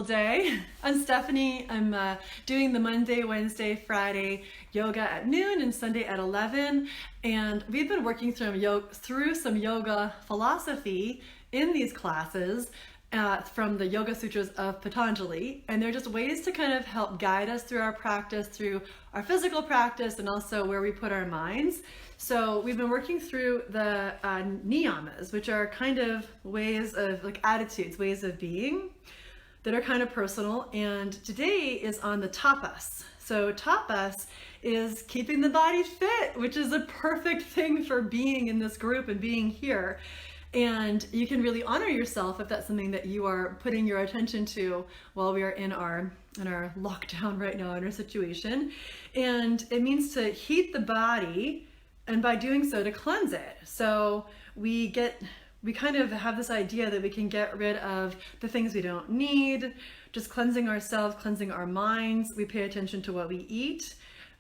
Day. I'm Stephanie. I'm doing the Monday, Wednesday, Friday yoga at noon and Sunday at 11. And we've been working through some yoga philosophy in these classes from the Yoga Sutras of Patanjali. And they're just ways to kind of help guide us through our practice, through our physical practice, and also where we put our minds. So we've been working through the niyamas, which are kind of ways of like attitudes, ways of being that are kind of personal, and today is on the tapas. So tapas is keeping the body fit, which is a perfect thing for being in this group and being here. And you can really honor yourself if that's something that you are putting your attention to while we are in our lockdown right now, in our situation. And it means to heat the body, and by doing so to cleanse it. So we kind of have this idea that we can get rid of the things we don't need, just cleansing ourselves, cleansing our minds. We pay attention to what we eat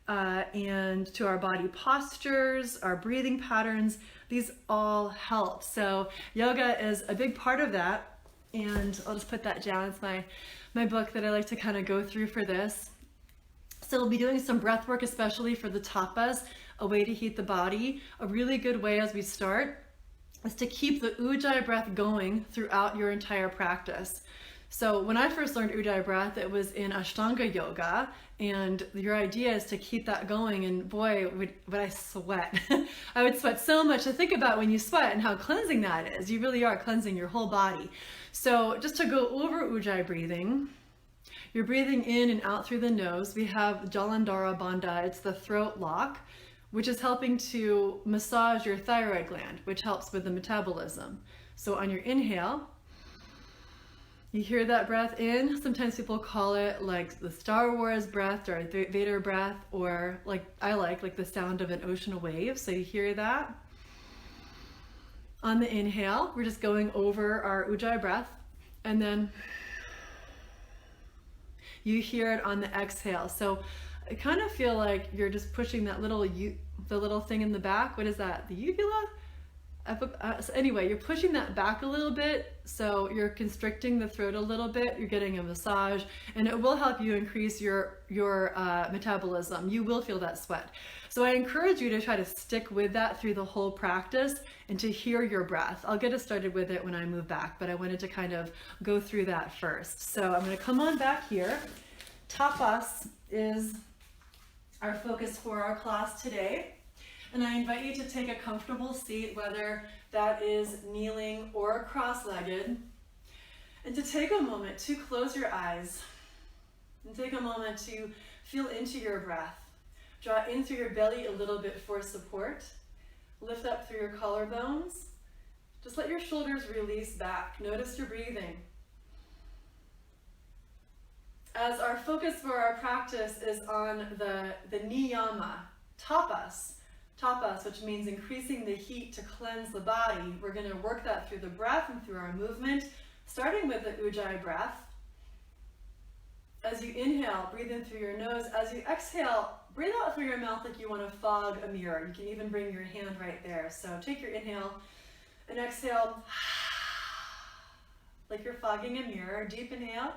and to our body postures, our breathing patterns. These all help. So yoga is a big part of that. And I'll just put that down. It's my book that I like to kind of go through for this. So we'll be doing some breath work, especially for the tapas, a way to heat the body. A really good way as we start is to keep the ujjayi breath going throughout your entire practice. So when I first learned ujjayi breath, it was in Ashtanga yoga, and your idea is to keep that going, and boy, would I sweat. I would sweat so much. To think about when you sweat and how cleansing that is. You really are cleansing your whole body. So just to go over ujjayi breathing, you're breathing in and out through the nose. We have Jalandhara Bandha, it's the throat lock, which is helping to massage your thyroid gland, which helps with the metabolism. So on your inhale, you hear that breath in. Sometimes people call it like the Star Wars breath or Vader breath, or like I like the sound of an ocean wave. So you hear that. On the inhale, we're just going over our ujjayi breath, and then you hear it on the exhale. So I kind of feel like you're just pushing that the little thing in the back. What is that? The uvula? So anyway, you're pushing that back a little bit, so you're constricting the throat a little bit. You're getting a massage, and it will help you increase your metabolism. You will feel that sweat. So I encourage you to try to stick with that through the whole practice and to hear your breath. I'll get us started with it when I move back, but I wanted to kind of go through that first. So I'm going to come on back here. Tapas is our focus for our class today. And I invite you to take a comfortable seat, whether that is kneeling or cross-legged, and to take a moment to close your eyes and take a moment to feel into your breath. Draw in through your belly a little bit for support. Lift up through your collarbones. Just let your shoulders release back. Notice your breathing. As our focus for our practice is on the niyama, tapas, which means increasing the heat to cleanse the body. We're going to work that through the breath and through our movement, starting with the ujjayi breath. As you inhale, breathe in through your nose. As you exhale, breathe out through your mouth like you want to fog a mirror. You can even bring your hand right there. So take your inhale and exhale like you're fogging a mirror. Deep inhale.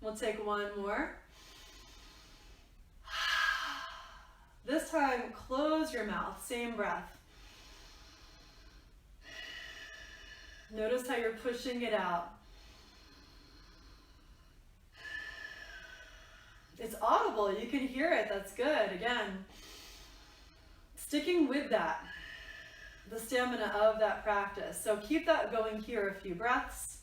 We'll take one more. This time, close your mouth, same breath. Notice how you're pushing it out. It's audible, you can hear it, that's good. Again, sticking with that, the stamina of that practice. So keep that going here, a few breaths.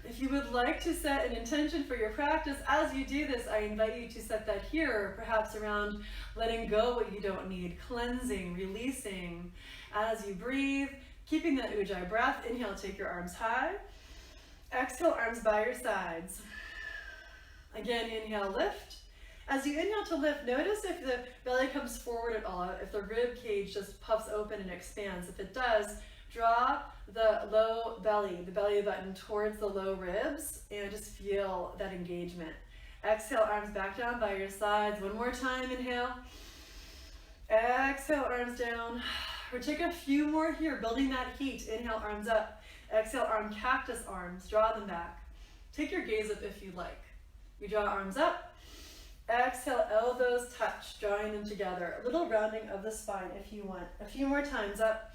If you would like to set an intention for your practice, as you do this, I invite you to set that here, perhaps around letting go what you don't need, cleansing, releasing. As you breathe, keeping that ujjayi breath, inhale, take your arms high. Exhale, arms by your sides. Again, inhale, lift. As you inhale to lift, notice if the belly comes forward at all, if the rib cage just puffs open and expands. If it does, draw the low belly, the belly button towards the low ribs, and just feel that engagement. Exhale, arms back down by your sides. One more time, inhale. Exhale, arms down. Or take a few more here, building that heat. Inhale, arms up. Exhale, arm cactus arms. Draw them back. Take your gaze up if you like. We draw arms up. Exhale, elbows touch, drawing them together. A little rounding of the spine if you want. A few more times up.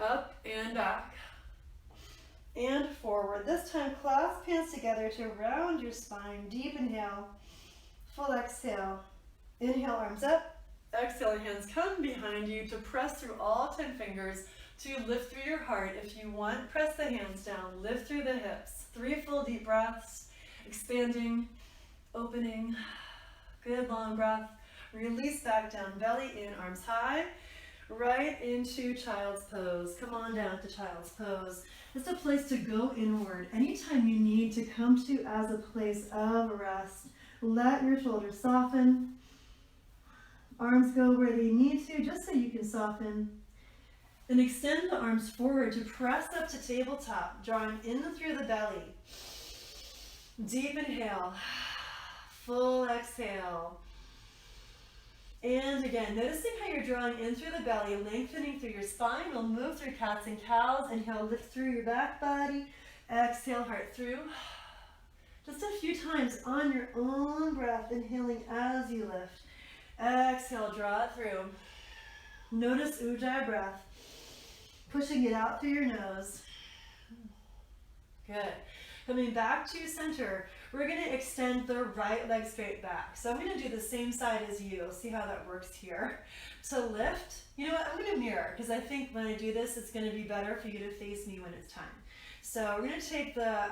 Up and back. And forward. This time, clasp hands together to round your spine. Deep inhale. Full exhale. Inhale, arms up. Exhale, hands come behind you to press through all 10 fingers to lift through your heart. If you want, press the hands down. Lift through the hips. 3 full deep breaths. Expanding, opening. Good long breath. Release back down. Belly in, arms high. Right into child's pose. Come on down to child's pose. It's a place to go inward. Anytime you need to come to as a place of rest, let your shoulders soften. Arms go where they need to, just so you can soften. And extend the arms forward to press up to tabletop, drawing in through the belly. Deep inhale. Full exhale. And again, noticing how you're drawing in through the belly, lengthening through your spine. We'll move through cats and cows. Inhale, lift through your back body. Exhale, heart through. Just a few times on your own breath, inhaling as you lift. Exhale, draw it through. Notice Ujjayi breath. Pushing it out through your nose. Good. Coming back to center, we're going to extend the right leg straight back. So I'm going to do the same side as you. See how that works here. So lift. You know what? I'm going to mirror because I think when I do this, it's going to be better for you to face me when it's time. So we're going to take the,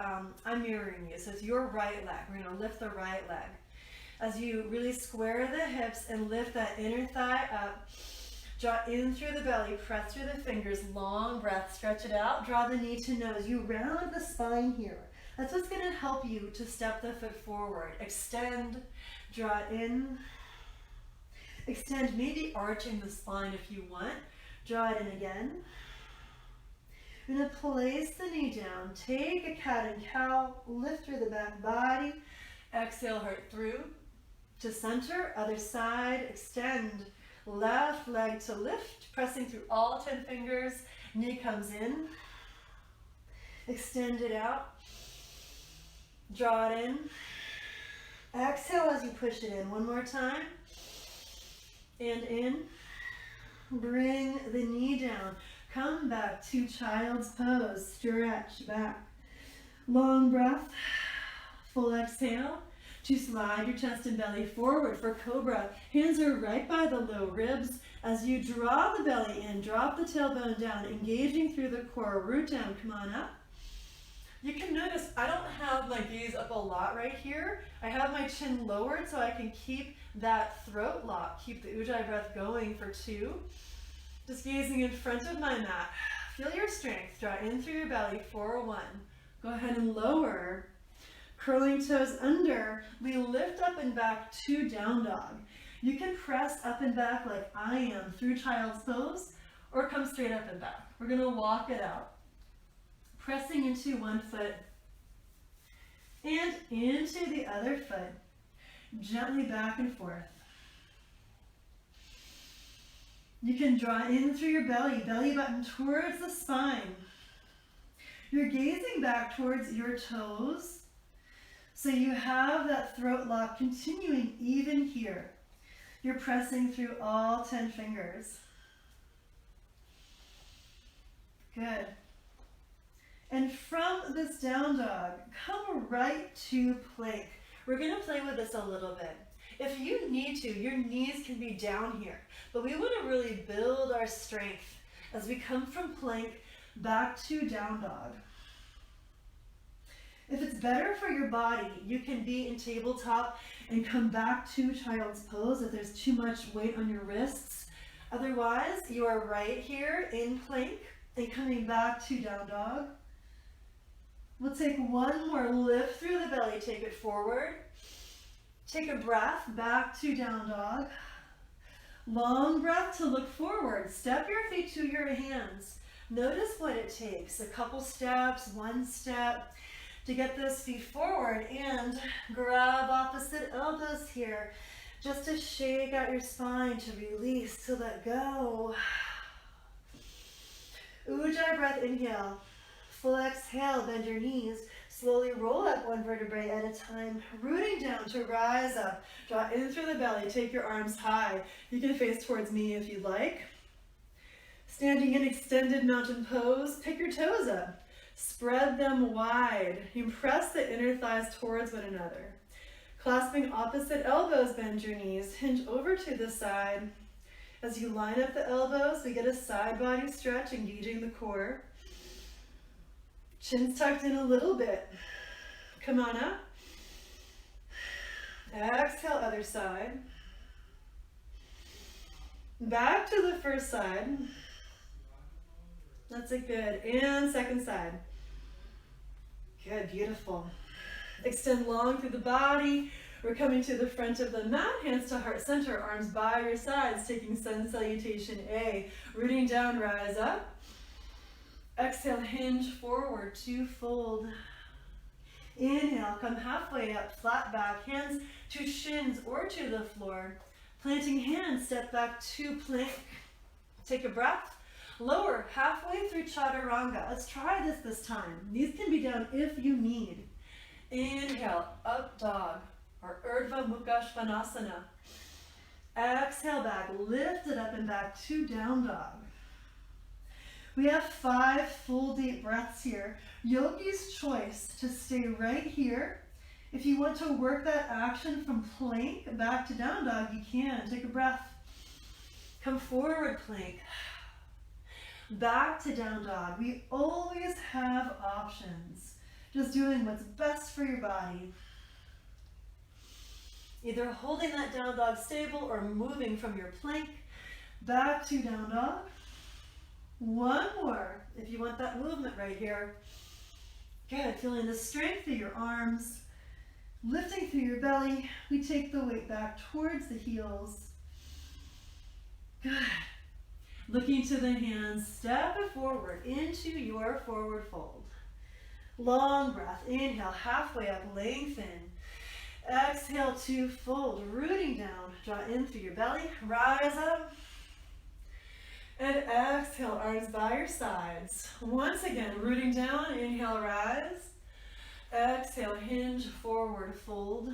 I'm mirroring you. So it's your right leg. We're going to lift the right leg. As you really square the hips and lift that inner thigh up, draw in through the belly, press through the fingers, long breath, stretch it out, draw the knee to nose. You round the spine here. That's what's going to help you to step the foot forward. Extend, draw in, extend, maybe arching the spine if you want. Draw it in again. You're going to place the knee down, take a cat and cow, lift through the back body, exhale, heart through, to center, other side, extend, left leg to lift, pressing through all 10 fingers, knee comes in, extend it out, draw it in, exhale as you push it in, one more time, and in, bring the knee down, come back to child's pose, stretch back, long breath, full exhale, to slide your chest and belly forward for cobra. Hands are right by the low ribs. As you draw the belly in, drop the tailbone down, engaging through the core, root down, come on up. You can notice I don't have my gaze up a lot right here. I have my chin lowered so I can keep that throat lock, keep the Ujjayi breath going for 2. Just gazing in front of my mat. Feel your strength. Draw in through your belly for 1. Go ahead and lower. Curling toes under, we lift up and back to down dog. You can press up and back like I am through child's pose, or come straight up and back. We're going to walk it out. Pressing into one foot and into the other foot. Gently back and forth. You can draw in through your belly button towards the spine. You're gazing back towards your toes. So you have that throat lock continuing even here. You're pressing through all 10 fingers. Good. And from this down dog, come right to plank. We're going to play with this a little bit. If you need to, your knees can be down here. But we want to really build our strength as we come from plank back to down dog. If it's better for your body, you can be in tabletop and come back to child's pose if there's too much weight on your wrists. Otherwise, you are right here in plank and coming back to down dog. We'll take one more lift through the belly, take it forward. Take a breath back to down dog. Long breath to look forward. Step your feet to your hands. Notice what it takes. A couple steps, one step to get those feet forward, and grab opposite elbows here just to shake out your spine, to release, to let go. Ujjayi breath, inhale. Full exhale, bend your knees. Slowly roll up one vertebrae at a time, rooting down to rise up. Draw in through the belly, take your arms high. You can face towards me if you'd like. Standing in extended mountain pose, pick your toes up. Spread them wide. You press the inner thighs towards one another. Clasping opposite elbows, bend your knees. Hinge over to the side. As you line up the elbows, we get a side body stretch, engaging the core. Chin's tucked in a little bit. Come on up. Exhale, other side. Back to the first side. That's it, good. And second side. Good, beautiful. Extend long through the body. We're coming to the front of the mat, hands to heart center, arms by your sides, taking sun salutation A. Rooting down, rise up. Exhale, hinge forward to fold. Inhale, come halfway up, flat back, hands to shins or to the floor. Planting hands, step back to plank. Take a breath. Lower halfway through chaturanga. Let's try this time. These can be down if you need. Inhale, up dog or Urdhva Mukha Svanasana. Exhale back, lift it up and back to down dog. We have 5 full deep breaths here. Yogi's choice to stay right here. If you want to work that action from plank back to down dog, you can. Take a breath. Come forward, plank. Back to down dog. We always have options. Just doing what's best for your body. Either holding that down dog stable or moving from your plank back to down dog. One more if you want that movement right here. Good, feeling the strength through your arms, lifting through your belly. We take the weight back towards the heels. Good. Looking to the hands, step it forward into your forward fold. Long breath, inhale, halfway up, lengthen. Exhale to fold, rooting down, draw in through your belly, rise up. And exhale, arms by your sides. Once again, rooting down, inhale, rise. Exhale, hinge, forward, fold.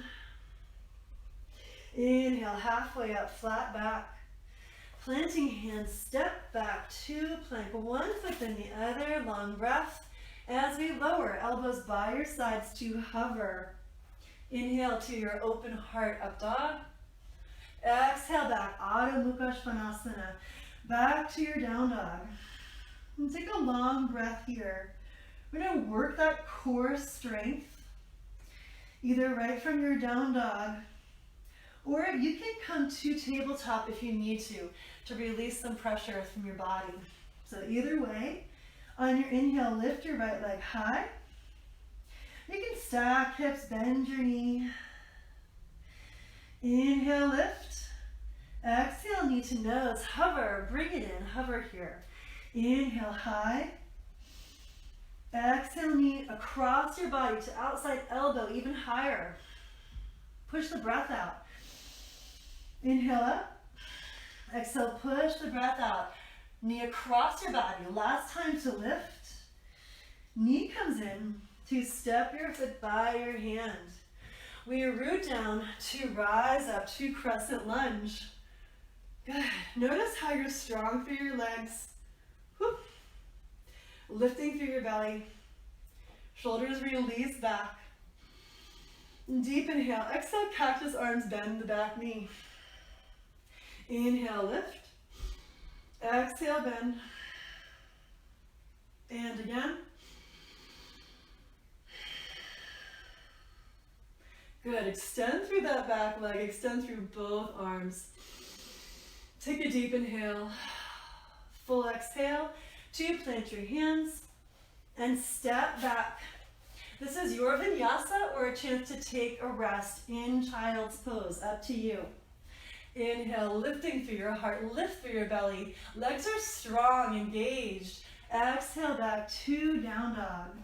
Inhale, halfway up, flat back. Planting hands, step back to plank. One foot then the other, long breath. As we lower, elbows by your sides to hover. Inhale to your open heart, up dog. Exhale back, Adho Mukha Svanasana. Back to your down dog. And take a long breath here. We're going to work that core strength, either right from your down dog, or you can come to tabletop if you need to release some pressure from your body. So either way, on your inhale, lift your right leg high. You can stack hips, bend your knee. Inhale, lift. Exhale, knee to nose, hover, bring it in, hover here. Inhale, high. Exhale, knee across your body to outside elbow, even higher. Push the breath out. Inhale up. Exhale, push the breath out. Knee across your body. Last time to lift. Knee comes in to step your foot by your hand. We root down to rise up to crescent lunge. Good. Notice how you're strong through your legs. Whoop. Lifting through your belly. Shoulders release back. Deep inhale. Exhale, cactus arms, bend the back knee. Inhale, lift. Exhale, bend. And again. Good. Extend through that back leg. Extend through both arms. Take a deep inhale. Full exhale to plant your hands and step back. This is your vinyasa or a chance to take a rest in child's pose. Up to you. Inhale, lifting through your heart, lift through your belly. Legs are strong, engaged. Exhale back to down dog.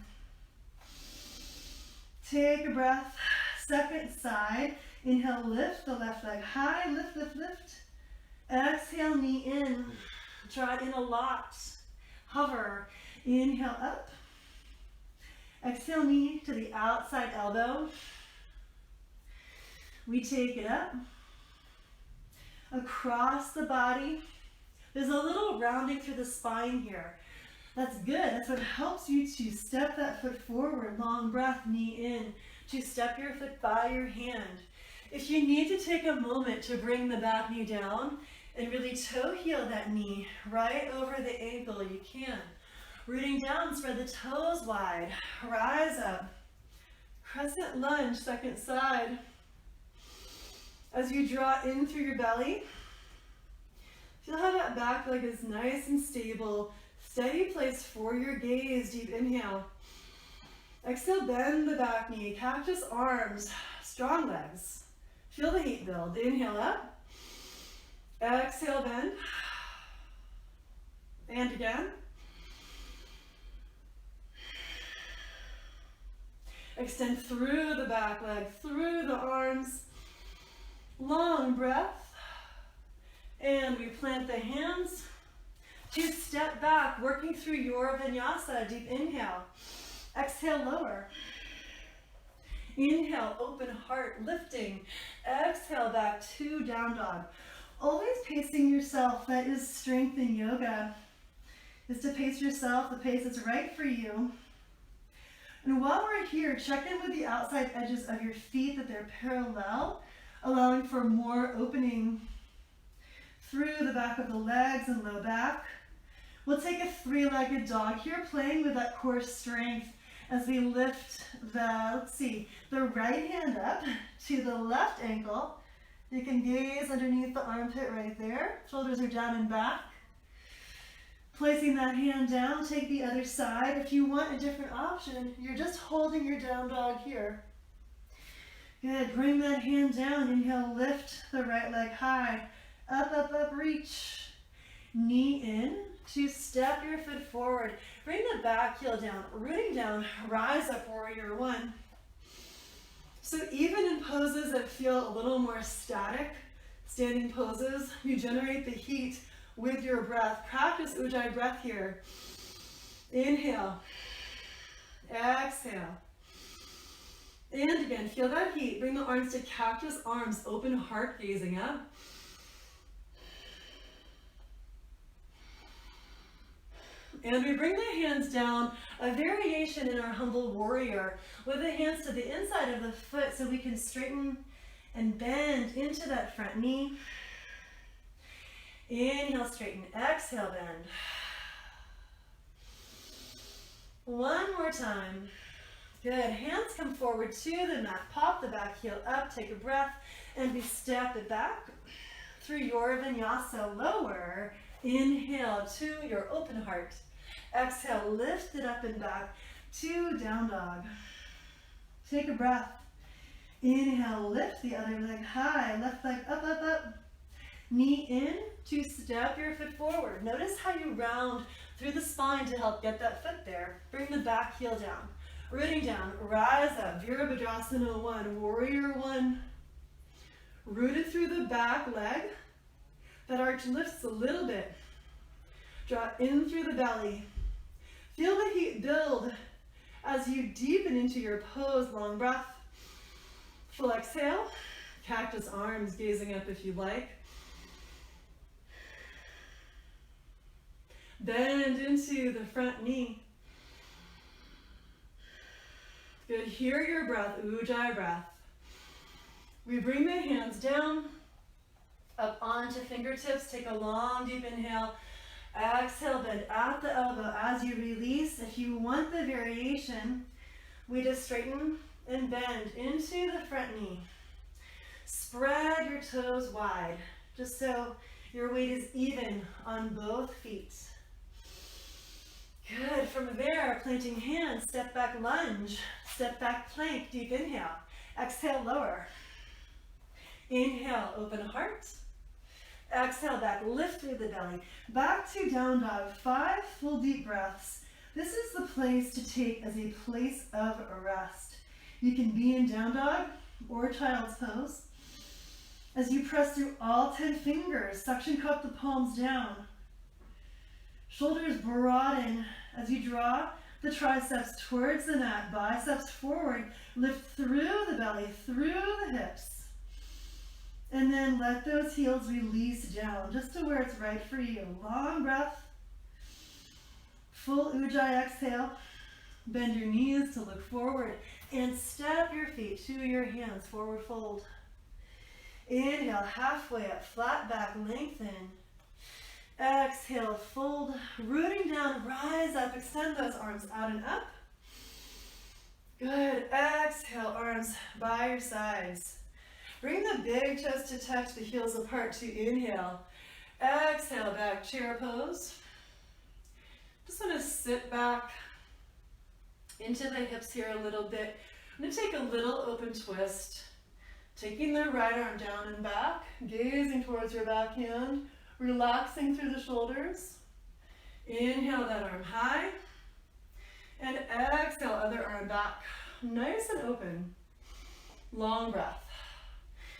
Take a breath. Second side. Inhale, lift the left leg high. Lift, lift, lift. Exhale, knee in. Draw it in a lot. Hover. Inhale, up. Exhale, knee to the outside elbow. We take it up. Across the body. There's a little rounding through the spine here. That's good. That's what helps you to step that foot forward. Long breath, knee in. To step your foot by your hand. If you need to take a moment to bring the back knee down and really toe heel that knee right over the ankle, you can. Rooting down, spread the toes wide. Rise up. Crescent lunge, second side. As you draw in through your belly, feel how that back leg is nice and stable. Steady place for your gaze. Deep inhale. Exhale, bend the back knee. Cactus arms. Strong legs. Feel the heat build. Inhale up. Exhale, bend. And again. Extend through the back leg, through the arms. Long breath. And we plant the hands to step back, working through your vinyasa. Deep inhale. Exhale, lower. Inhale, open heart, lifting. Exhale, back to down dog. Always pacing yourself. That is strength in yoga. Is to pace yourself, the pace that's right for you. And while we're here, check in with the outside edges of your feet, that they're parallel, allowing for more opening through the back of the legs and low back. We'll take a three-legged dog here, playing with that core strength as we lift the right hand up to the left ankle. You can gaze underneath the armpit right there. Shoulders are down and back. Placing that hand down, take the other side. If you want a different option, you're just holding your down dog here. Good, bring that hand down. Inhale, lift the right leg high. Up, up, up, reach. Knee in to step your foot forward. Bring the back heel down, rooting down, rise up, warrior one. So even in poses that feel a little more static, standing poses, you generate the heat with your breath. Practice Ujjayi breath here. Inhale. Exhale. And again, feel that heat. Bring the arms to cactus arms, open heart, gazing up. And we bring the hands down, a variation in our humble warrior, with the hands to the inside of the foot so we can straighten and bend into that front knee. Inhale, straighten. Exhale, bend. One more time. Good. Hands come forward to the mat. Pop the back heel up. Take a breath. And we step it back through your vinyasa. Lower. Inhale to your open heart. Exhale, lift it up and back to down dog. Take a breath. Inhale, lift the other leg high. Left leg up, up, up. Knee in to step your foot forward. Notice how you round through the spine to help get that foot there. Bring the back heel down. Rooting down, rise up. Virabhadrasana 1, warrior 1. Rooted through the back leg. That arch lifts a little bit. Draw in through the belly. Feel the heat build as you deepen into your pose. Long breath. Full exhale. Cactus arms, gazing up if you like. Bend into the front knee. Good. Hear your breath. Ujjayi breath. We bring the hands down, up onto fingertips. Take a long, deep inhale. Exhale, bend at the elbow as you release. If you want the variation, we just straighten and bend into the front knee. Spread your toes wide, just so your weight is even on both feet. Good. From there, planting hands, step back lunge, step back plank, deep inhale. Exhale, lower. Inhale, open heart. Exhale back, lift through the belly. Back to down dog, 5 full deep breaths. This is the place to take as a place of rest. You can be in down dog or child's pose. As you press through all 10 fingers, suction cup the palms down. Shoulders broaden as you draw the triceps towards the mat, biceps forward. Lift through the belly, through the hips. And then let those heels release down, just to where it's right for you. Long breath. Full ujjayi exhale. Bend your knees to look forward. And step your feet to your hands, forward fold. Inhale, halfway up, flat back, lengthen. Exhale, fold, rooting down, rise up, extend those arms out and up. Good, exhale, arms by your sides. Bring the big toes to touch, the heels apart to inhale. Exhale, back, chair pose. Just want to sit back into the hips here a little bit. I'm going to take a little open twist. Taking the right arm down and back, gazing towards your backhand, relaxing through the shoulders. Inhale that arm high. And exhale, other arm back. Nice and open. Long breath.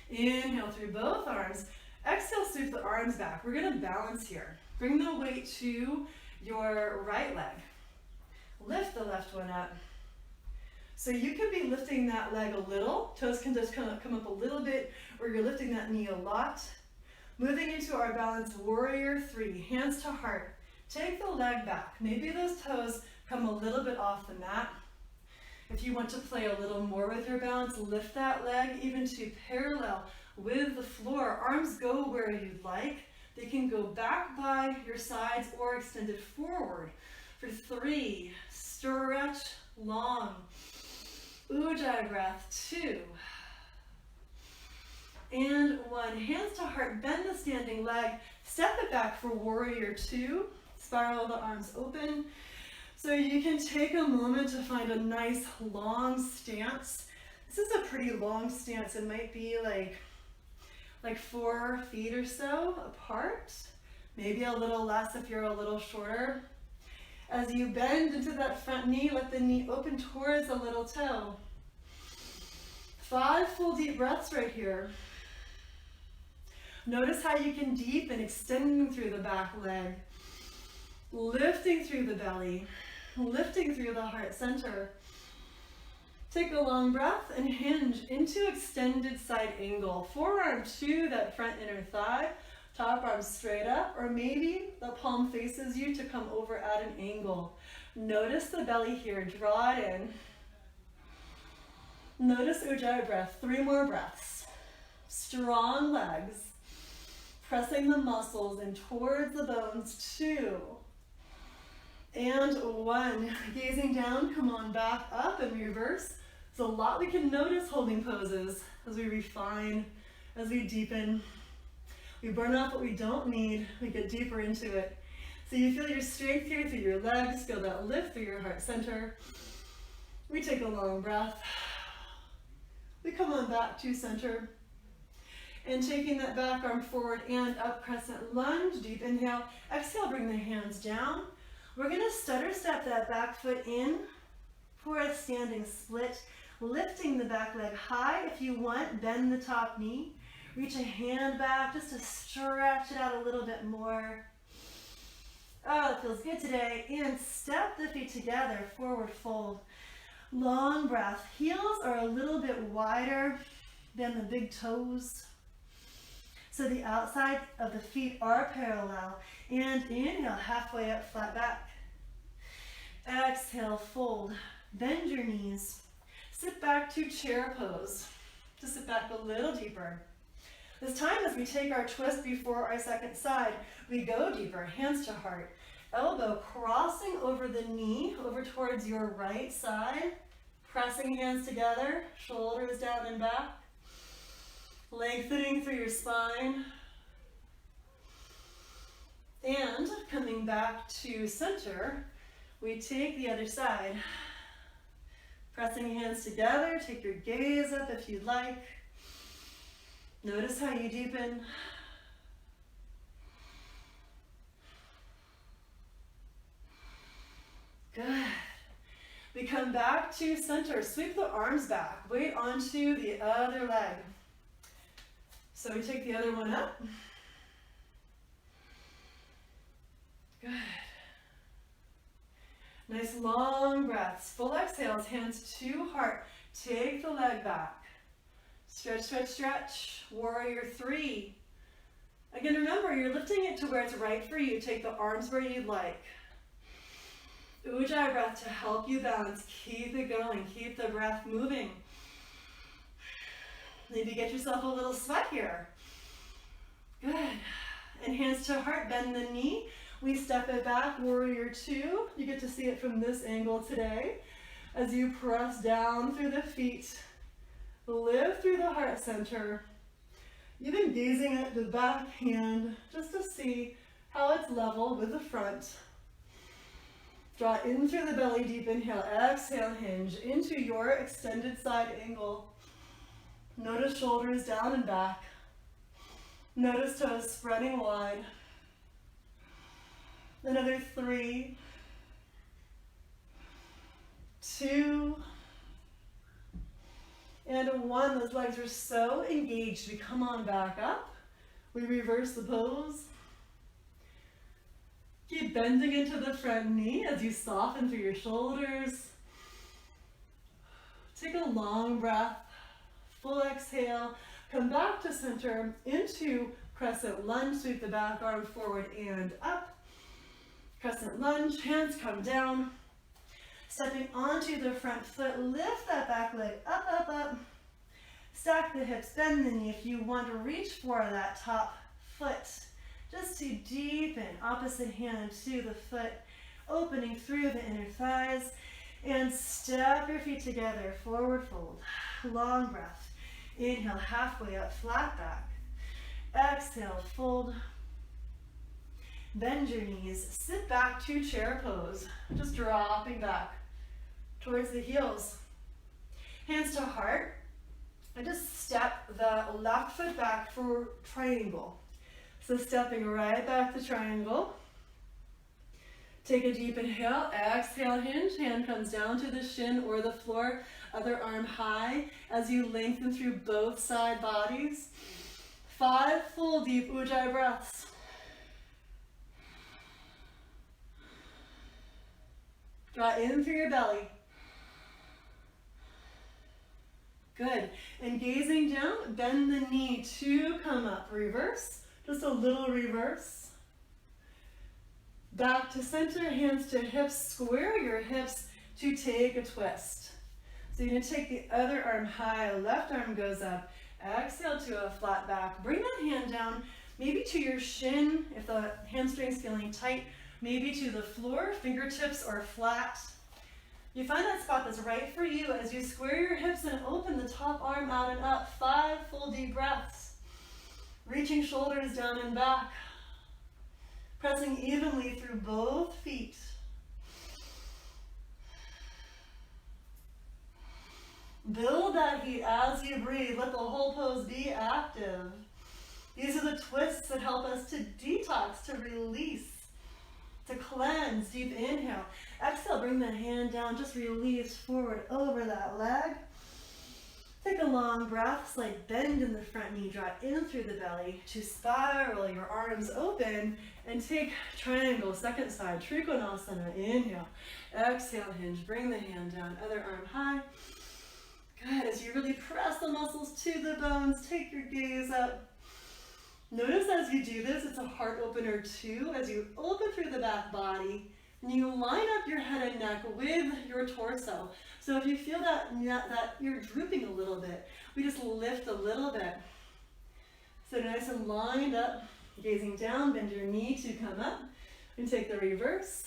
Inhale through both arms. Exhale, sweep the arms back. We're going to balance here. Bring the weight to your right leg. Lift the left one up. So you could be lifting that leg a little. Toes can just come up a little bit, or you're lifting that knee a lot. Moving into our balanced warrior 3, hands to heart. Take the leg back. Maybe those toes come a little bit off the mat. If you want to play a little more with your balance, lift that leg even to parallel with the floor. Arms go where you'd like. They can go back by your sides or extended forward. For 3, stretch long. Ujjayi breath, 2. And 1, hands to heart, bend the standing leg, step it back for warrior 2, spiral the arms open. So you can take a moment to find a nice long stance. This is a pretty long stance. It might be like 4 feet or so apart, maybe a little less if you're a little shorter. As you bend into that front knee, let the knee open towards the little toe. 5 full deep breaths right here. Notice how you can deepen, extending through the back leg, lifting through the belly, lifting through the heart center. Take a long breath and hinge into extended side angle. Forearm to that front inner thigh, top arm straight up, or maybe the palm faces you to come over at an angle. Notice the belly here, draw it in. Notice ujjayi breath, 3 more breaths. Strong legs, pressing the muscles in towards the bones, 2. And 1, gazing down, come on back up and reverse. There's a lot we can notice holding poses as we refine, as we deepen. We burn off what we don't need, we get deeper into it. So you feel your strength here through your legs, feel that lift through your heart center. We take a long breath. We come on back to center. And taking that back arm forward and up, crescent lunge, deep inhale. Exhale, bring the hands down. We're gonna stutter step that back foot in for a standing split, lifting the back leg high. If you want, bend the top knee. Reach a hand back just to stretch it out a little bit more. Oh, it feels good today. And step the feet together, forward fold. Long breath. Heels are a little bit wider than the big toes. So the outside of the feet are parallel. And inhale, halfway up, flat back. Exhale, fold. Bend your knees. Sit back to chair pose. Just sit back a little deeper. This time as we take our twist before our second side, we go deeper, hands to heart. Elbow crossing over the knee, over towards your right side. Pressing hands together, shoulders down and back. Lengthening through your spine. And coming back to center, we take the other side. Pressing hands together, take your gaze up if you'd like. Notice how you deepen. Good. We come back to center. Sweep the arms back. Weight onto the other leg. So we take the other one up. Good. Nice long breaths. Full exhales, hands to heart. Take the leg back. Stretch, stretch, stretch. Warrior 3. Again, remember, you're lifting it to where it's right for you. Take the arms where you'd like. Ujjayi breath to help you balance. Keep it going. Keep the breath moving. Maybe get yourself a little sweat here. Good. And hands to heart. Bend the knee. We step it back. Warrior 2. You get to see it from this angle today. As you press down through the feet. Lift through the heart center. Even gazing at the back hand just to see how it's level with the front. Draw in through the belly, deep inhale, exhale, hinge into your extended side angle. Notice shoulders down and back. Notice toes spreading wide. Another 3, 2, and 1. Those legs are so engaged. We come on back up. We reverse the pose. Keep bending into the front knee as you soften through your shoulders. Take a long breath. Full exhale. Come back to center into crescent lunge. Sweep the back arm forward and up. Crescent lunge. Hands come down. Stepping onto the front foot. Lift that back leg up, up, up. Stack the hips. Bend the knee if you want to reach for that top foot. Just to deepen, opposite hand to the foot, opening through the inner thighs, and step your feet together, forward fold, long breath. Inhale, halfway up, flat back. Exhale, fold. Bend your knees, sit back to chair pose, just dropping back towards the heels. Hands to heart, and just step the left foot back for triangle. So stepping right back to triangle. Take a deep inhale, exhale, hinge. Hand comes down to the shin or the floor, other arm high as you lengthen through both side bodies. 5 full deep Ujjayi breaths. Draw in through your belly. Good. And gazing down, bend the knee to come up. Reverse. Just a little reverse. Back to center, hands to hips. Square your hips to take a twist. So you're going to take the other arm high, left arm goes up. Exhale to a flat back. Bring that hand down, maybe to your shin if the hamstring's feeling tight, maybe to the floor, fingertips are flat. You find that spot that's right for you as you square your hips and open the top arm out and up. 5 full deep breaths. Reaching shoulders down and back. Pressing evenly through both feet. Build that heat as you breathe. Let the whole pose be active. These are the twists that help us to detox, to release, to cleanse. Deep inhale. Exhale, bring the hand down. Just release forward over that leg. Take a long breath, slight bend in the front knee, draw in through the belly to spiral your arms open and take triangle, second side, Trikonasana. Inhale, exhale, hinge, bring the hand down, other arm high. Good, as you really press the muscles to the bones, take your gaze up. Notice as you do this, it's a heart opener too, as you open through the back body and you line up your head and neck with your torso. So if you feel that you're drooping a little bit, we just lift a little bit. So nice and lined up, gazing down, bend your knee to come up, and take the reverse.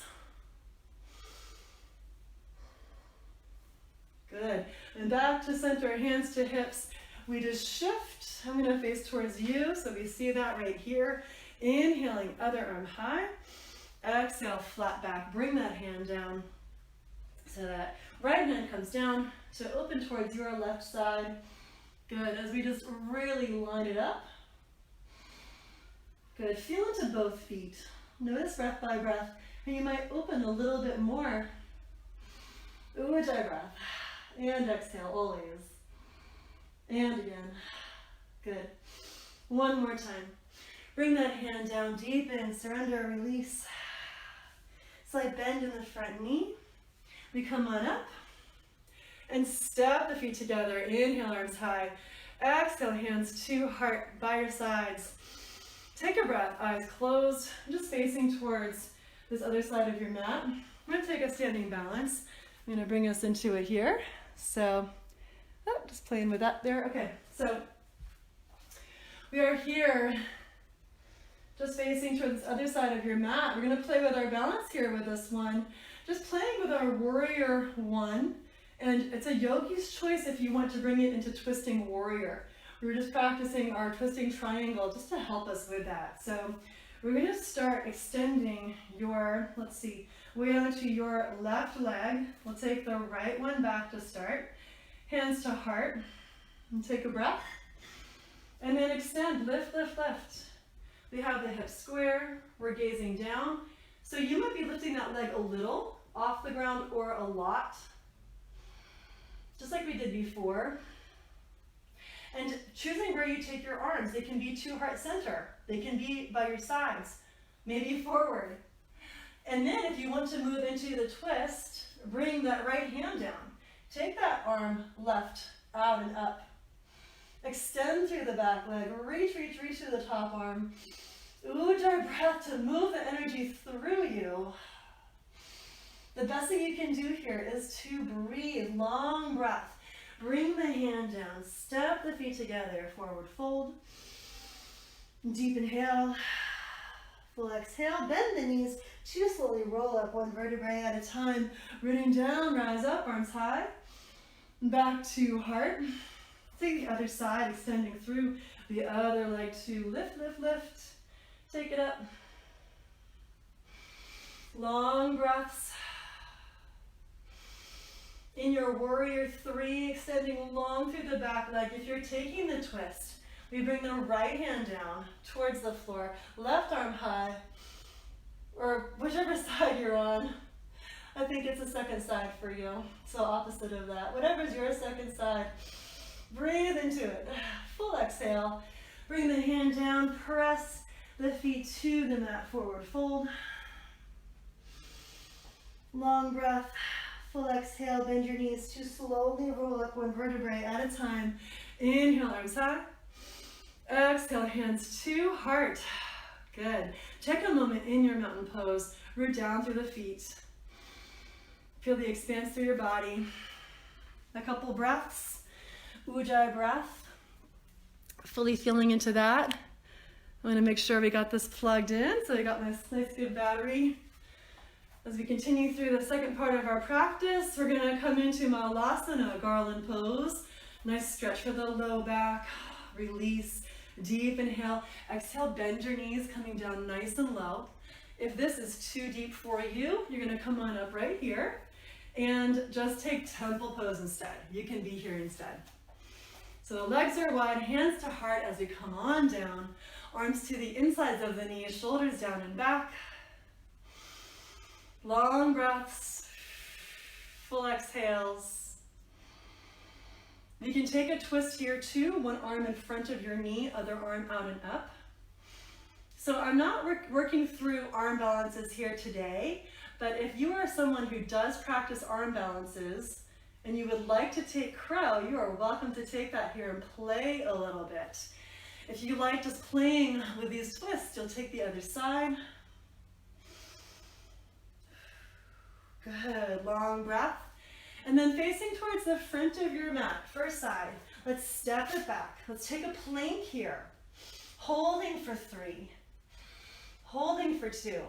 Good. And back to center, hands to hips. We just shift. I'm going to face towards you, so we see that right here. Inhaling, other arm high. Exhale, flat back. Bring that hand down so that right hand comes down to open towards your left side. Good, as we just really line it up. Good, feel into both feet. Notice breath by breath, and you might open a little bit more Ujjayi breath. And exhale, always. And again. Good. One more time. Bring that hand down, deepen, surrender, release. Slight bend in the front knee. We come on up and step the feet together. Inhale, arms high. Exhale, hands to heart by your sides. Take a breath, eyes closed, just facing towards this other side of your mat. I'm going to take a standing balance. I'm going to bring us into it here. So, just playing with that there. Okay, so we are here just facing towards this other side of your mat. We're going to play with our balance here with this one. Just playing with our warrior one. And it's a yogi's choice if you want to bring it into twisting warrior. We're just practicing our twisting triangle just to help us with that. So we're going to start extending your, way onto your left leg. We'll take the right one back to start. Hands to heart. And take a breath. And then extend, lift, lift, lift. We have the hips square. We're gazing down. So you might be lifting that leg a little off the ground or a lot, just like we did before. And choosing where you take your arms. They can be to heart center. They can be by your sides, maybe forward. And then if you want to move into the twist, bring that right hand down. Take that arm left out and up. Extend through the back leg. Reach, reach, reach to the top arm. Ujjayi breath to move the energy through you. The best thing you can do here is to breathe. Long breath. Bring the hand down. Step the feet together. Forward fold. Deep inhale. Full exhale. Bend the knees to slowly roll up one vertebrae at a time. Rooting down. Rise up. Arms high. Back to heart. Take the other side. Extending through the other leg to lift, lift, lift. Take it up. Long breaths. In your warrior three, extending long through the back leg. If you're taking the twist, we bring the right hand down towards the floor, left arm high, or whichever side you're on. I think it's the second side for you, so opposite of that. Whatever's your second side, breathe into it. Full exhale. Bring the hand down, press the feet to the mat, forward fold. Long breath. Full exhale, bend your knees to slowly roll up one vertebrae at a time. Inhale, arms high. Exhale, hands to heart. Good. Take a moment in your mountain pose. Root down through the feet. Feel the expanse through your body. A couple breaths. Ujjayi breath. Fully feeling into that. I'm going to make sure we got this plugged in, so we got this nice good battery. As we continue through the second part of our practice, we're going to come into Malasana, garland pose. Nice stretch for the low back. Release. Deep inhale. Exhale, bend your knees, coming down nice and low. If this is too deep for you, you're going to come on up right here and just take temple pose instead. You can be here instead. So the legs are wide, hands to heart as we come on down. Arms to the insides of the knees, shoulders down and back. Long breaths, full exhales. You can take a twist here too, one arm in front of your knee, other arm out and up. So I'm not working through arm balances here today, but if you are someone who does practice arm balances and you would like to take crow, you are welcome to take that here and play a little bit. If you like just playing with these twists, you'll take the other side. Good, long breath. And then facing towards the front of your mat, first side, let's step it back. Let's take a plank here. Holding for 3. Holding for 2.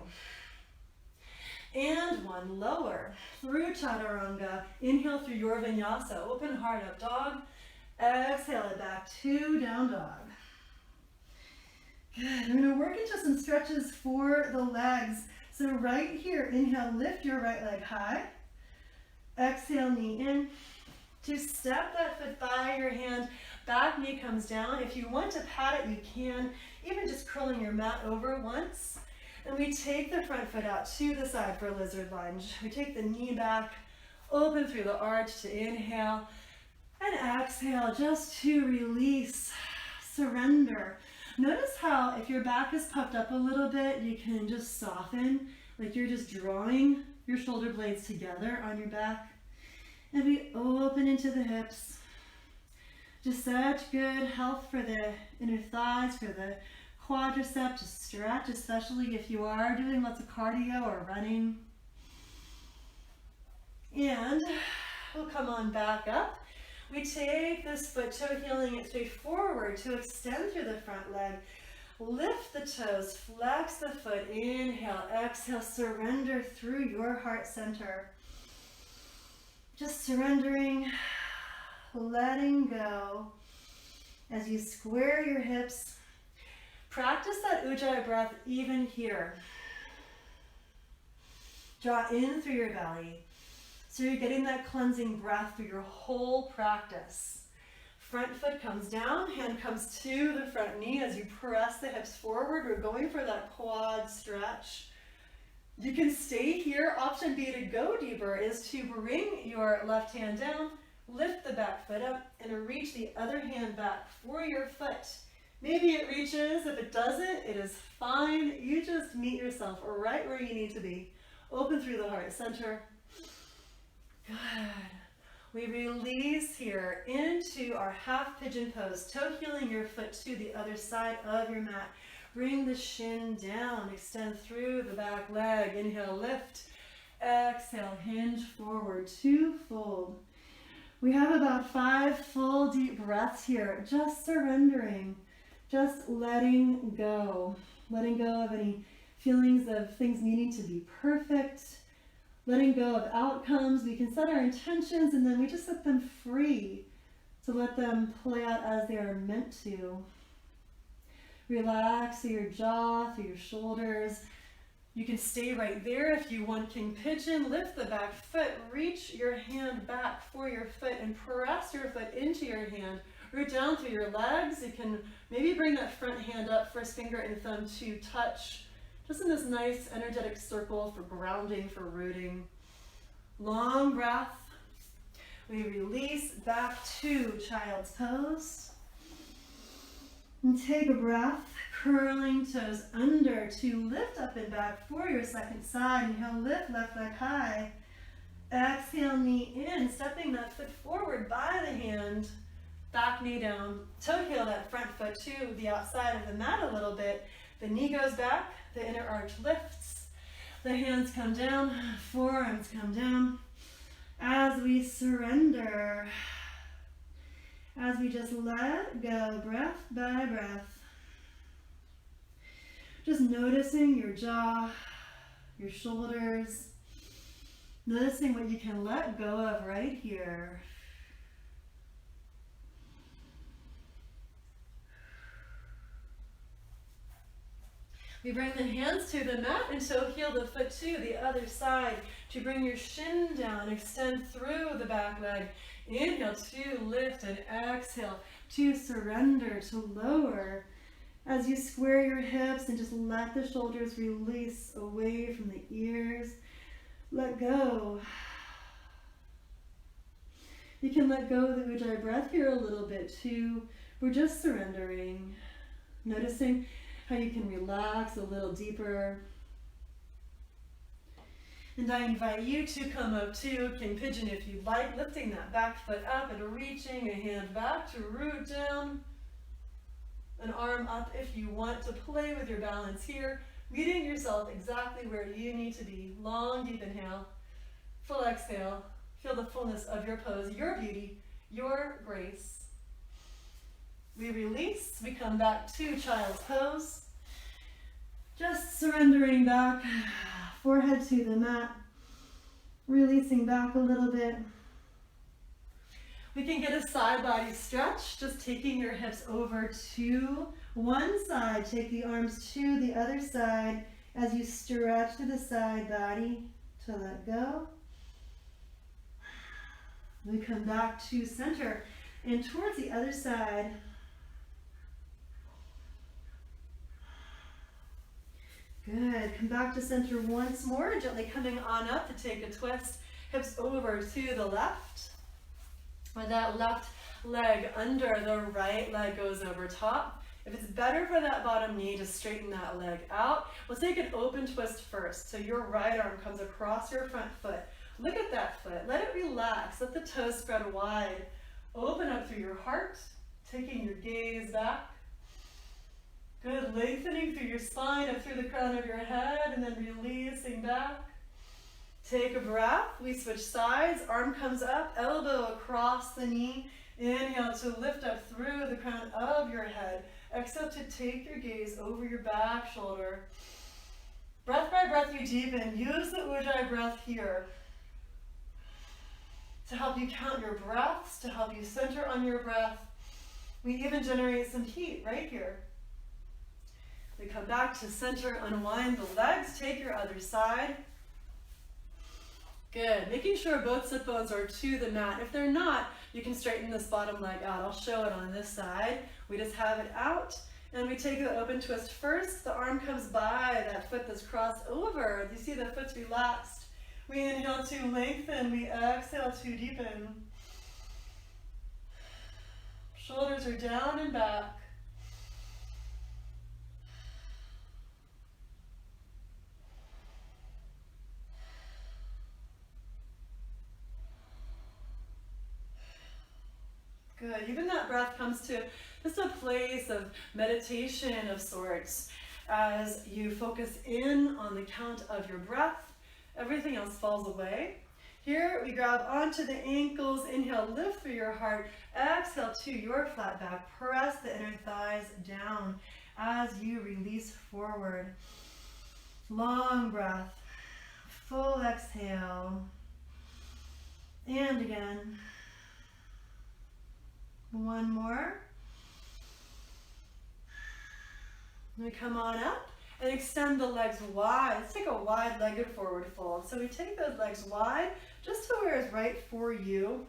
And 1, lower. Through Chaturanga, inhale through your vinyasa. Open heart up dog. Exhale it back to down dog. Good, we're gonna work into some stretches for the legs. So right here, inhale, lift your right leg high. Exhale, knee in. To step that foot by your hand, back knee comes down. If you want to pat it, you can. Even just curling your mat over once. And we take the front foot out to the side for a lizard lunge. We take the knee back, Open through the arch to inhale and exhale just to release, surrender. Notice how if your back is puffed up a little bit, you can just soften, like you're just drawing your shoulder blades together on your back. And we open into the hips. Just such good health for the inner thighs, for the quadricep to stretch, especially if you are doing lots of cardio or running. And we'll come on back up. We take this foot toe, heeling it straight forward to extend through the front leg. Lift the toes, flex the foot, inhale, exhale, surrender through your heart center. Just surrendering, letting go as you square your hips. Practice that ujjayi breath even here. Draw in through your belly. So you're getting that cleansing breath through your whole practice. Front foot comes down, hand comes to the front knee as you press the hips forward. We're going for that quad stretch. You can stay here. Option B to go deeper is to bring your left hand down, lift the back foot up, and reach the other hand back for your foot. Maybe it reaches. If it doesn't, it is fine. You just meet yourself right where you need to be. Open through the heart center. Good. We release here into our half pigeon pose, toe heeling your foot to the other side of your mat. Bring the shin down, extend through the back leg. Inhale, lift. Exhale, hinge forward, two fold. We have about 5 full deep breaths here, just surrendering, just letting go of any feelings of things needing to be perfect. Letting go of outcomes. We can set our intentions and then we just set them free to let them play out as they are meant to. Relax through your jaw, through your shoulders. You can stay right there if you want. King pigeon. Lift the back foot. Reach your hand back for your foot and press your foot into your hand. Root down through your legs. You can maybe bring that front hand up, first finger and thumb to touch. Just in this nice energetic circle for grounding, for rooting. Long breath. We release back to child's pose. And take a breath, curling toes under to lift up and back for your second side. Inhale, lift left leg high. Exhale, knee in, stepping that foot forward by the hand. Back knee down. Toe heel that front foot to the outside of the mat a little bit. The knee goes back. The inner arch lifts, the hands come down, forearms come down. As we surrender, as we just let go, breath by breath. Just noticing your jaw, your shoulders, noticing what you can let go of right here. We bring the hands to the mat and toe heel the foot to the other side to bring your shin down, extend through the back leg. Inhale to lift and exhale to surrender, to lower. As you square your hips and just let the shoulders release away from the ears. Let go. You can let go of the ujjayi breath here a little bit too. We're just surrendering, noticing how you can relax a little deeper. And I invite you to come up to King Pigeon if you'd like, lifting that back foot up and reaching a hand back to root down, an arm up if you want to play with your balance here, meeting yourself exactly where you need to be. Long, deep inhale, full exhale. Feel the fullness of your pose, your beauty, your grace. We release, we come back to child's pose. Just surrendering back, forehead to the mat, releasing back a little bit. We can get a side body stretch, just taking your hips over to one side. Take the arms to the other side as you stretch to the side body to let go. We come back to center and towards the other side. Good. Come back to center once more, gently coming on up to take a twist. hips over to the left. With that left leg under, the right leg goes over top. If it's better for that bottom knee to straighten that leg out, we'll take an open twist first. So your right arm comes across your front foot. Look at that foot. Let it relax. Let the toes spread wide. Open up through your heart, taking your gaze back. Good, lengthening through your spine, up through the crown of your head, and then releasing back. Take a breath. We switch sides. Arm comes up, elbow across the knee. Inhale to lift up through the crown of your head. Exhale to take your gaze over your back shoulder. Breath by breath you deepen. Use the Ujjayi breath here to help you count your breaths, to help you center on your breath. We even generate some heat right here. We come back to center, unwind the legs, take your other side. Good, making sure both sit bones are to the mat. If they're not, you can straighten this bottom leg out. I'll show it on this side. We just have it out, and we take the open twist first. The arm comes by, that foot that's crossed over. You see the foot's relaxed. We inhale to lengthen, we exhale to deepen. Shoulders are down and back. Good. Even that breath comes to just a place of meditation of sorts. As you focus in on the count of your breath, everything else falls away. Here we grab onto the ankles. Inhale, lift through your heart. Exhale to your flat back. Press the inner thighs down as you release forward. Long breath. Full exhale. And again. One more. We come on up and extend the legs wide. Let's take a wide-legged forward fold. So we take those legs wide, just to where is right for you.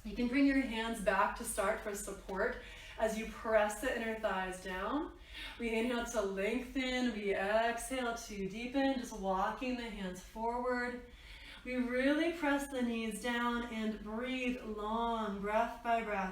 You can bring your hands back to start for support as you press the inner thighs down. We inhale to lengthen, we exhale to deepen, just walking the hands forward. We really press the knees down and breathe long, breath by breath.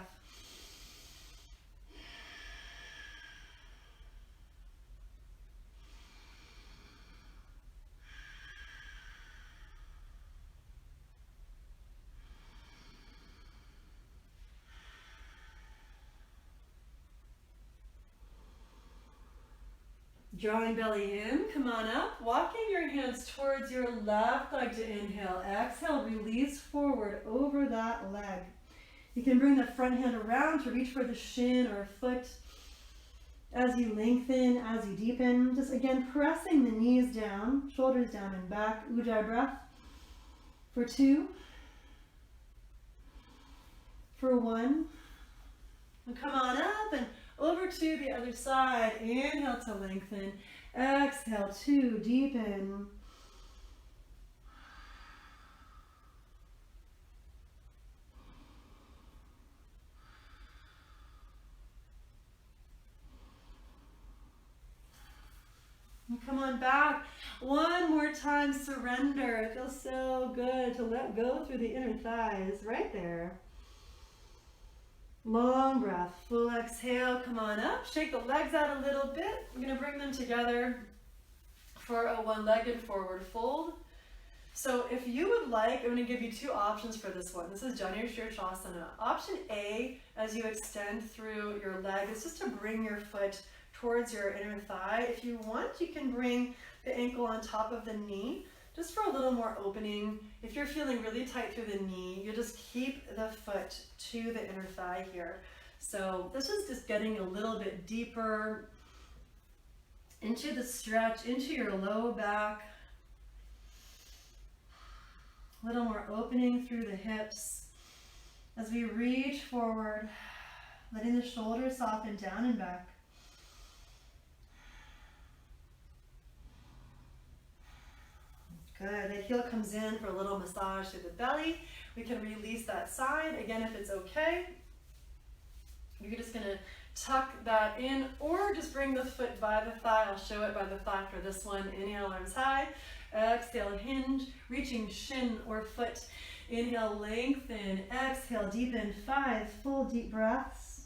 Drawing belly in, come on up, walking your hands towards your left leg to inhale. Exhale, release forward over that leg. You can bring the front hand around to reach for the shin or foot as you lengthen, as you deepen. Just again, pressing the knees down, shoulders down and back. Ujjayi breath for 2, for 1. And come on up and over to the other side. Inhale to lengthen. Exhale to deepen. And come on back. One more time, surrender. It feels so good to let go through the inner thighs. Right there. Long breath, full exhale, come on up, shake the legs out a little bit. I'm going to bring them together for a one-legged forward fold. So if you would like, I'm going to give you 2 options for this one. This is Janu Shirshasana. Option A, as you extend through your leg, is just to bring your foot towards your inner thigh. If you want, you can bring the ankle on top of the knee, just for a little more opening. If you're feeling really tight through the knee, you just keep the foot to the inner thigh here. So this is just getting a little bit deeper into the stretch, into your low back. A little more opening through the hips. As we reach forward, letting the shoulders soften down and back. Good. The heel comes in for a little massage to the belly. We can release that side. Again, if it's okay, you're just going to tuck that in or just bring the foot by the thigh. I'll show it by the thigh for this one. Inhale, arms high. Exhale, hinge, reaching shin or foot. Inhale, lengthen. Exhale, deepen. 5 full deep breaths.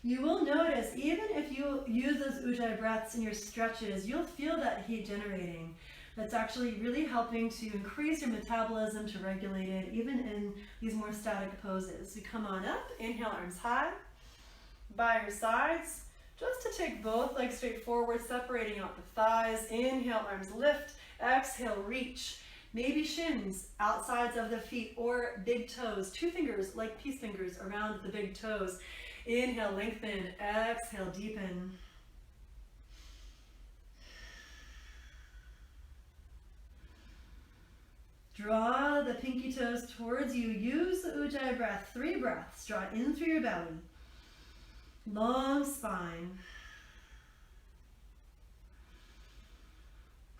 You will notice, even if you use those ujjayi breaths in your stretches, you'll feel that heat generating. That's actually really helping to increase your metabolism, to regulate it, even in these more static poses. So come on up, inhale, arms high, by your sides, just to take both legs straight forward, separating out the thighs. Inhale, arms lift, exhale, reach. Maybe shins, outsides of the feet, or big toes, 2 fingers like peace fingers around the big toes. Inhale, lengthen, exhale, deepen. Draw the pinky toes towards you. Use the ujjayi breath, 3 breaths. Draw in through your belly. Long spine.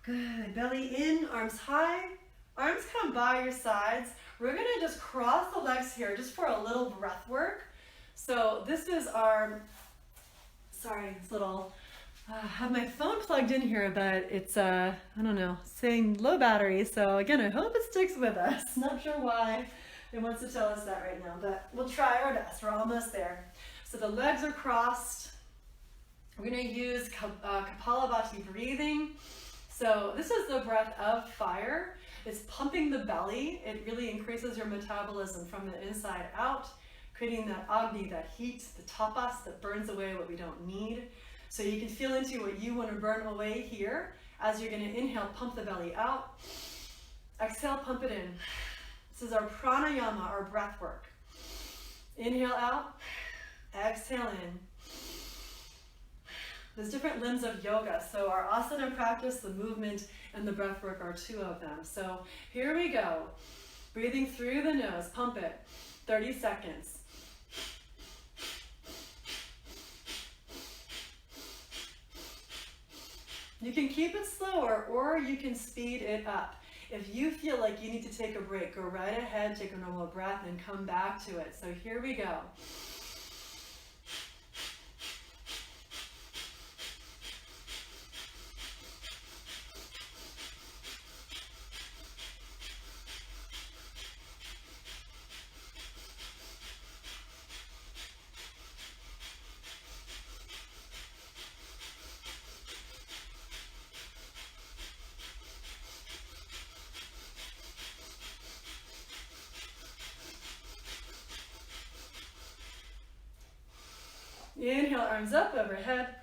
Good. Belly in, arms high. Arms come by your sides. We're going to just cross the legs here just for a little breath work. So this is our, sorry, it's little, I have my phone plugged in here, but it's, I don't know, saying low battery. So again, I hope it sticks with us. Not sure why it wants to tell us that right now, but we'll try our best. We're almost there. So the legs are crossed. We're going to use Kapalabhati breathing. So this is the breath of fire. It's pumping the belly. It really increases your metabolism from the inside out, creating that agni, that heat, the tapas that burns away what we don't need. So you can feel into what you want to burn away here. As you're going to inhale, pump the belly out. Exhale, pump it in. This is our pranayama, our breath work. Inhale out, exhale in. There's different limbs of yoga. So our asana practice, the movement, and the breath work are 2 of them. So here we go. Breathing through the nose, pump it. 30 seconds. You can keep it slower or you can speed it up. If you feel like you need to take a break, go right ahead, take a normal breath, and come back to it. So here we go. Inhale, arms up overhead.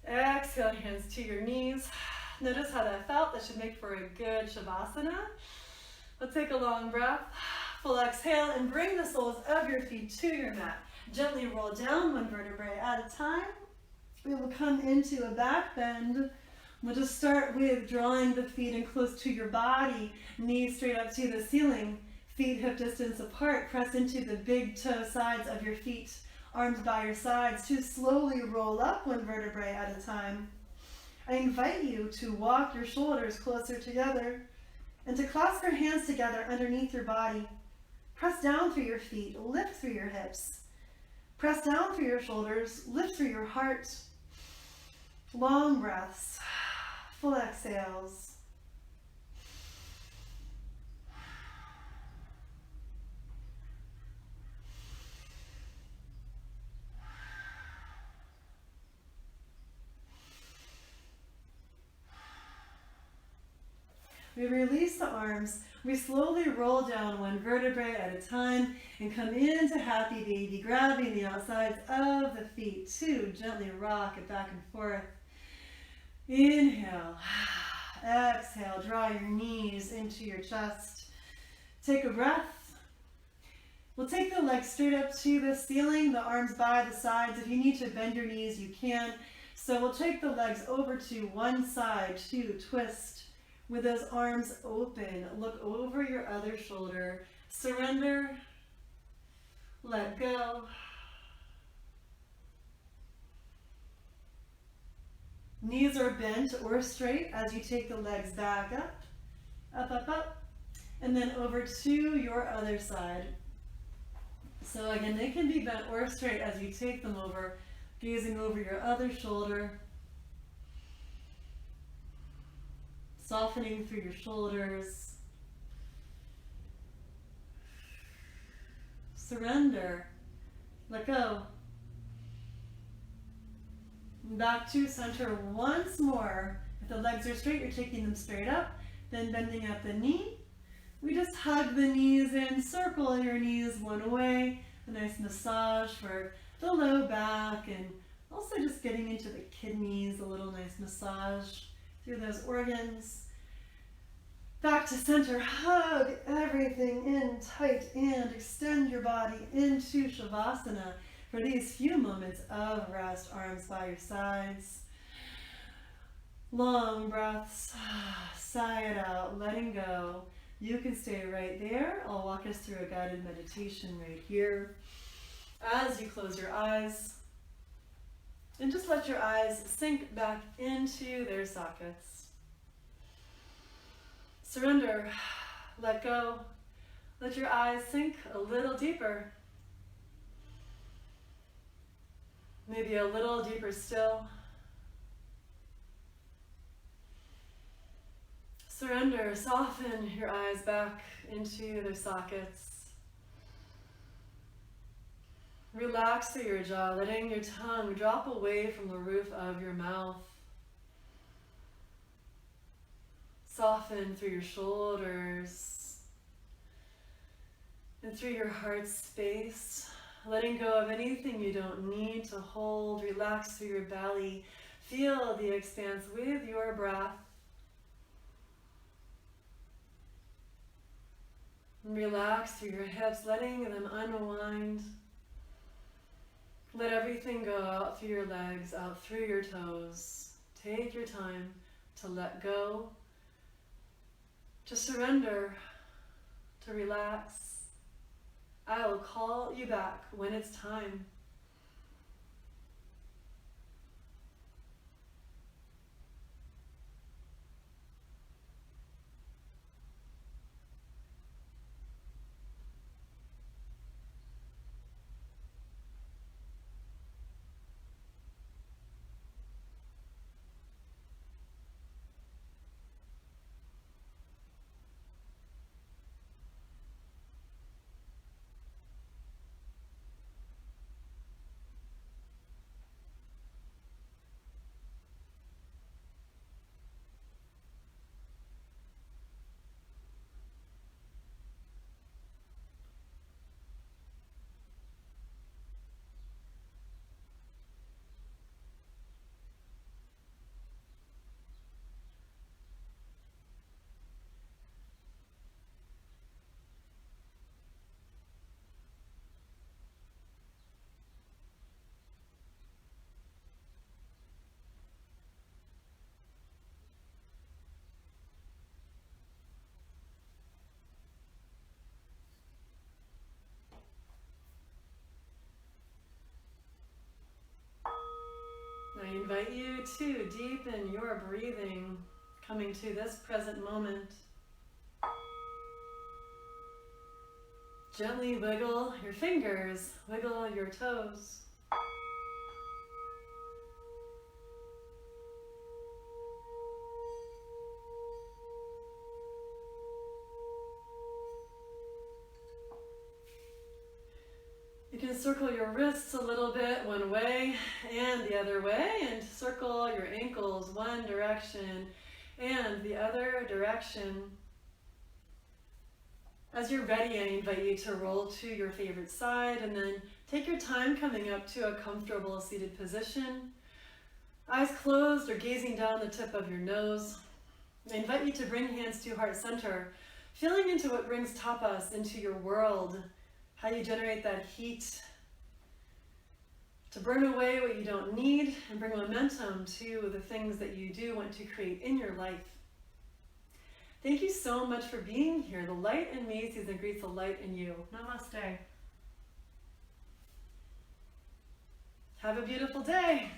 Exhale, hands to your knees. Notice how that felt. That should make for a good shavasana. Let's take a long breath. Full exhale and bring the soles of your feet to your mat. Gently roll down 1 vertebrae at a time. We will come into a back bend. We'll just start with drawing the feet in close to your body. Knees straight up to the ceiling. Feet hip distance apart. Press into the big toe sides of your feet. Arms by your sides to slowly roll up 1 vertebrae at a time. I invite you to walk your shoulders closer together and to clasp your hands together underneath your body. Press down through your feet, lift through your hips. Press down through your shoulders, lift through your heart. Long breaths, full exhales. We release the arms. We slowly roll down 1 vertebrae at a time and come into happy baby, grabbing the outsides of the feet to gently rock it back and forth. Inhale. Exhale. Draw your knees into your chest. Take a breath. We'll take the legs straight up to the ceiling, the arms by the sides. If you need to bend your knees, you can. So we'll take the legs over to one side to twist. With those arms open, look over your other shoulder. Surrender. Let go. Knees are bent or straight as you take the legs back up, up, up, up, and then over to your other side. So again, they can be bent or straight as you take them over, gazing over your other shoulder, softening through your shoulders. Surrender. Let go. Back to center once more. If the legs are straight, you're taking them straight up, then bending at the knee. We just hug the knees in, circle your knees one way, a nice massage for the low back, and also just getting into the kidneys, a little nice massage through those organs. Back to center, hug everything in tight and extend your body into Shavasana for these few moments of rest, arms by your sides. Long breaths, sigh it out, letting go. You can stay right there. I'll walk us through a guided meditation right here. As you close your eyes, and just let your eyes sink back into their sockets. Surrender, let go. Let your eyes sink a little deeper. Maybe a little deeper still. Surrender, soften your eyes back into their sockets. Relax through your jaw, letting your tongue drop away from the roof of your mouth. Soften through your shoulders and through your heart space, letting go of anything you don't need to hold. Relax through your belly. Feel the expanse with your breath. Relax through your hips, letting them unwind. Let everything go out through your legs, out through your toes. Take your time to let go, to surrender, to relax. I will call you back when it's time. I invite you to deepen your breathing, coming to this present moment. Gently wiggle your fingers, wiggle your toes. You can circle your wrists a little bit one way and the other way, and circle your ankles one direction and the other direction. As you're ready, I invite you to roll to your favorite side and then take your time coming up to a comfortable seated position. Eyes closed or gazing down the tip of your nose. I invite you to bring hands to heart center, feeling into what brings tapas into your world, how you generate that heat to burn away what you don't need and bring momentum to the things that you do want to create in your life. Thank you so much for being here. The light in me sees and greets the light in you. Namaste. Have a beautiful day.